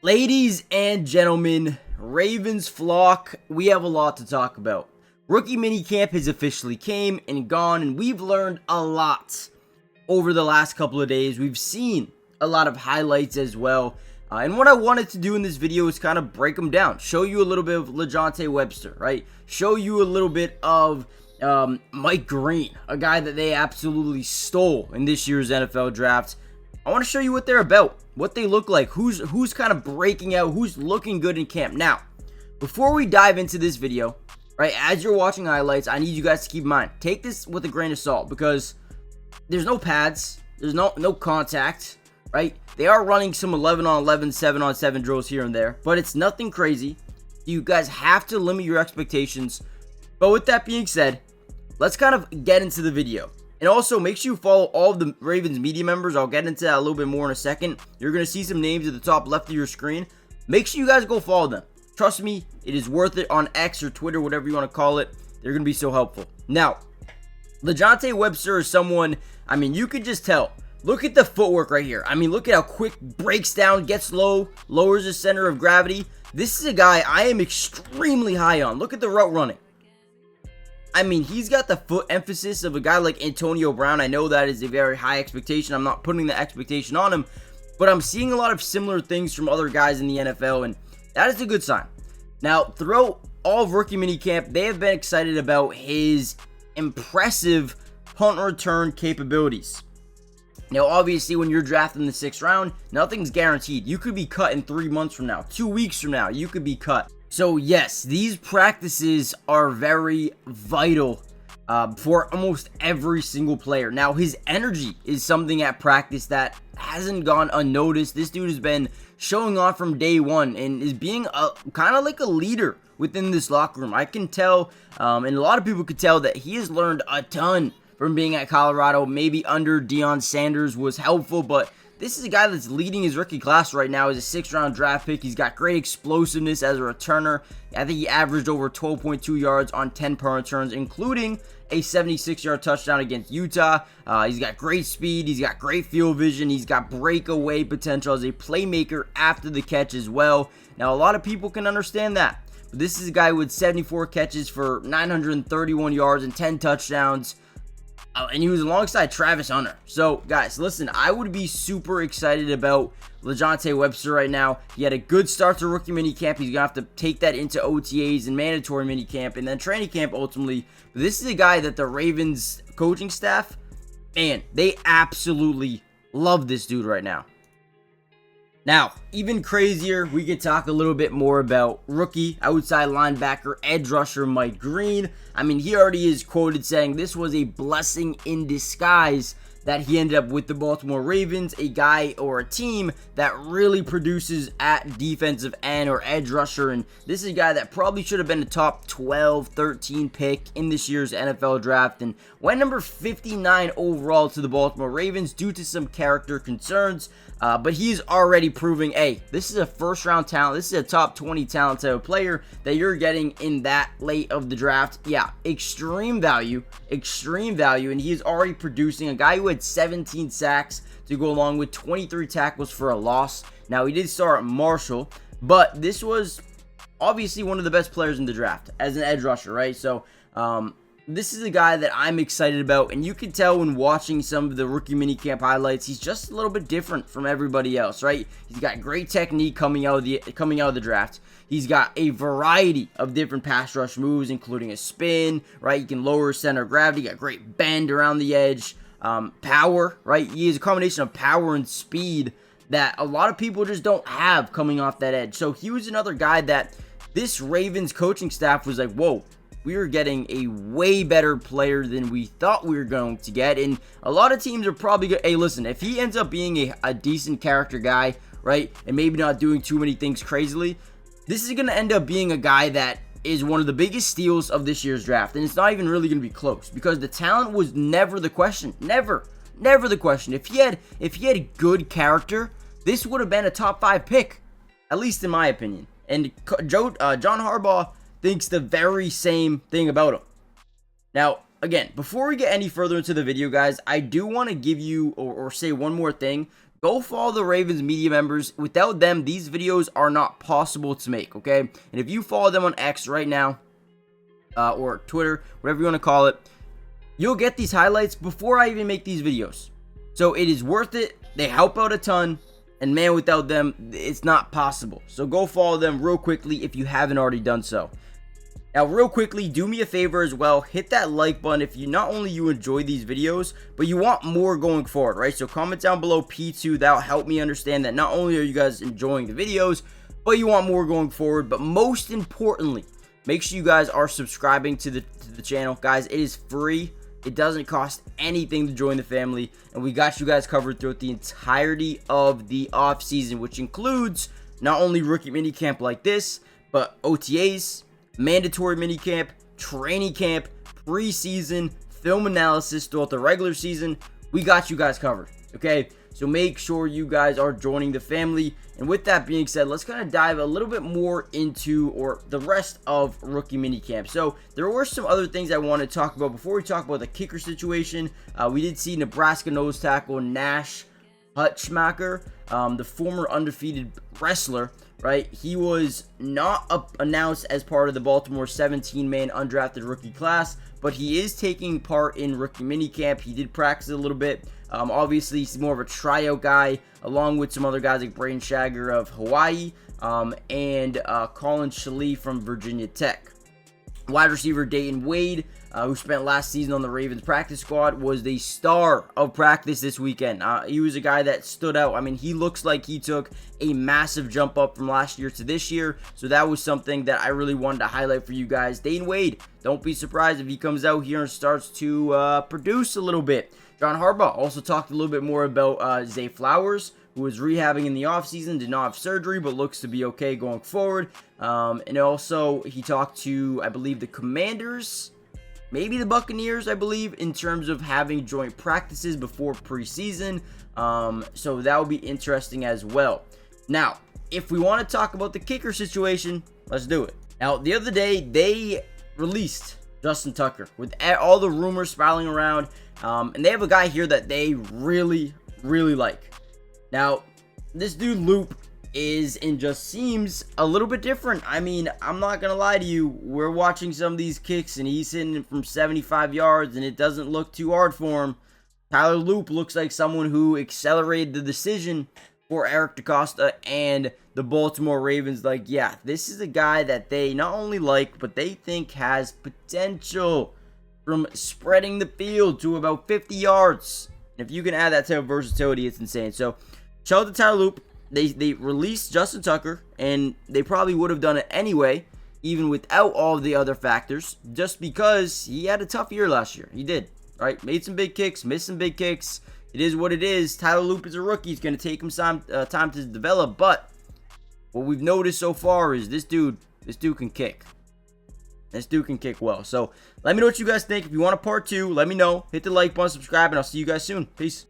Ladies and gentlemen, Ravens flock, we have a lot to talk about. Rookie minicamp has officially came and gone, and we've learned a lot over the last couple of days. We've seen a lot of highlights as well. And what I wanted to do in this video is kind of break them down. Show you a little bit of Lajohntay Webster, right? Show you a little bit of Mike Green, a guy that they absolutely stole in this year's NFL draft. I want to show you what they're about, what they look like, who's kind of breaking out, who's looking good in camp. Now, before we dive into this video, right, as you're watching highlights, I need you guys to keep in mind, take this with a grain of salt because there's no pads, there's no contact, right? They are running some 11-on-11, 7-on-7 drills here and there, but it's nothing crazy. You guys have to limit your expectations. But with that being said, let's kind of get into the video. And also, make sure you follow all of the Ravens media members. I'll get into that a little bit more in a second. You're going to see some names at the top left of your screen. Make sure you guys go follow them. Trust me, it is worth it on X or Twitter, whatever you want to call it. They're going to be so helpful. Now, Lajohntay Webster is someone, I mean, you could just tell. Look at the footwork right here. I mean, look at how quick breaks down, gets low, lowers the center of gravity. This is a guy I am extremely high on. Look at the route running. I mean, he's got the foot emphasis of a guy like Antonio Brown. I know that is a very high expectation. I'm not putting the expectation on him, but I'm seeing a lot of similar things from other guys in the NFL, and that is a good sign. Now, throughout all of rookie minicamp, they have been excited about his impressive punt return capabilities. Now, obviously, when you're drafting the 6th round, nothing's guaranteed. You could be cut in 3 months from now, 2 weeks from now, you could be cut. So yes, these practices are very vital for almost every single player. Now, his energy is something at practice that hasn't gone unnoticed. This dude has been showing off from day one and is being kind of like a leader within this locker room. I can tell, and a lot of people could tell, that he has learned a ton from being at Colorado. Maybe under Deion Sanders was helpful, but this is a guy that's leading his rookie class right now. He's a 6th round draft pick. He's got great explosiveness as a returner. I think he averaged over 12.2 yards on 10 punt returns, including a 76-yard touchdown against Utah. He's got great speed. He's got great field vision. He's got breakaway potential as a playmaker after the catch as well. Now, a lot of people can understand that. But this is a guy with 74 catches for 931 yards and 10 touchdowns. And he was alongside Travis Hunter. So, guys, listen, I would be super excited about Lajohntay Webster right now. He had a good start to rookie minicamp. He's going to have to take that into OTAs and mandatory minicamp and then training camp ultimately. But this is a guy that the Ravens coaching staff, man, they absolutely love this dude right now. Now, even crazier, we could talk a little bit more about rookie outside linebacker, edge rusher Mike Green. I mean, he already is quoted saying this was a blessing in disguise that he ended up with the Baltimore Ravens, a guy or a team that really produces at defensive end or edge rusher. And this is a guy that probably should have been a top 12, 13 pick in this year's NFL draft and went number 59 overall to the Baltimore Ravens due to some character concerns. But he's already proving, hey, this is a first-round talent. This is a top 20 talent type of player that you're getting in that late of the draft. Yeah, extreme value, and he is already producing. A guy who had 17 sacks to go along with 23 tackles for a loss. Now, he did start at Marshall, but this was obviously one of the best players in the draft as an edge rusher, right? So, this is a guy that I'm excited about, and you can tell when watching some of the rookie minicamp highlights, he's just a little bit different from everybody else, right? He's got great technique coming out of the draft. He's got a variety of different pass rush moves, including a spin, right? You can lower center of gravity, got great bend around the edge, power, right? He has a combination of power and speed that a lot of people just don't have coming off that edge. So he was another guy that this Ravens coaching staff was like, whoa, we are getting a way better player than we thought we were going to get. And a lot of teams are probably going to, hey, listen, if he ends up being a decent character guy, right, and maybe not doing too many things crazily, this is going to end up being a guy that is one of the biggest steals of this year's draft. And it's not even really going to be close because the talent was never the question. Never the question. If he had good character, this would have been a top 5 pick, at least in my opinion. And John Harbaugh thinks the very same thing about him. Now, again, before we get any further into the video, guys, I do want to give you or say one more thing go follow the Ravens media members. Without them, these videos are not possible to make, okay? And if you follow them on X right now, or Twitter, whatever you want to call it, you'll get these highlights before I even make these videos. So it is worth it. They help out a ton. And man, without them, it's not possible. So go follow them real quickly if you haven't already done so. Now, real quickly, do me a favor as well. Hit that like button if you not only you enjoy these videos, but you want more going forward, right? So comment down below P2. That'll help me understand that not only are you guys enjoying the videos, but you want more going forward. But most importantly, make sure you guys are subscribing to the channel. Guys, it is free. It doesn't cost anything to join the family, and we got you guys covered throughout the entirety of the off season, which includes not only rookie minicamp like this, but OTAs, mandatory minicamp, training camp, preseason, film analysis throughout the regular season. We got you guys covered, okay? So make sure you guys are joining the family. And with that being said, let's kind of dive a little bit more into the rest of rookie minicamp. So there were some other things I want to talk about before we talk about the kicker situation. We did see Nebraska nose tackle Nash Hutschmacher, the former undefeated wrestler, right? He was not announced as part of the Baltimore 17-man undrafted rookie class, but he is taking part in rookie minicamp. He did practice a little bit. Obviously, he's more of a tryout guy, along with some other guys like Braden Shagger of Hawaii and Colin Shalee from Virginia Tech. Wide receiver Dayton Wade, who spent last season on the Ravens practice squad, was the star of practice this weekend. He was a guy that stood out. I mean, he looks like he took a massive jump up from last year to this year, so that was something that I really wanted to highlight for you guys. Dayton Wade, don't be surprised if he comes out here and starts to produce a little bit. John Harbaugh also talked a little bit more about Zay Flowers, who was rehabbing in the offseason, did not have surgery, but looks to be okay going forward. And also, he talked to, I believe, the Commanders, maybe the Buccaneers, I believe, in terms of having joint practices before preseason. So that will be interesting as well. Now, if we want to talk about the kicker situation, let's do it. Now, the other day, they released Justin Tucker with all the rumors spiraling around. And they have a guy here that they really, really like. Now, this dude Loop is and just seems a little bit different. I mean, I'm not going to lie to you. We're watching some of these kicks, and he's hitting from 75 yards, and it doesn't look too hard for him. Tyler Loop looks like someone who accelerated the decision for Eric DeCosta and the Baltimore Ravens. Like, yeah, this is a guy that they not only like, but they think has potential from spreading the field to about 50 yards. And if you can add that type of versatility, it's insane. So, shout out to Tyler Loop. They released Justin Tucker, and they probably would have done it anyway, even without all of the other factors, just because he had a tough year last year. He did, right? Made some big kicks, missed some big kicks. It is what it is. Tyler Loop is a rookie. It's going to take him some time to develop, but what we've noticed so far is this dude can kick. This dude can kick well. So let me know what you guys think. If you want a part 2, let me know. Hit the like button, subscribe, and I'll see you guys soon. Peace.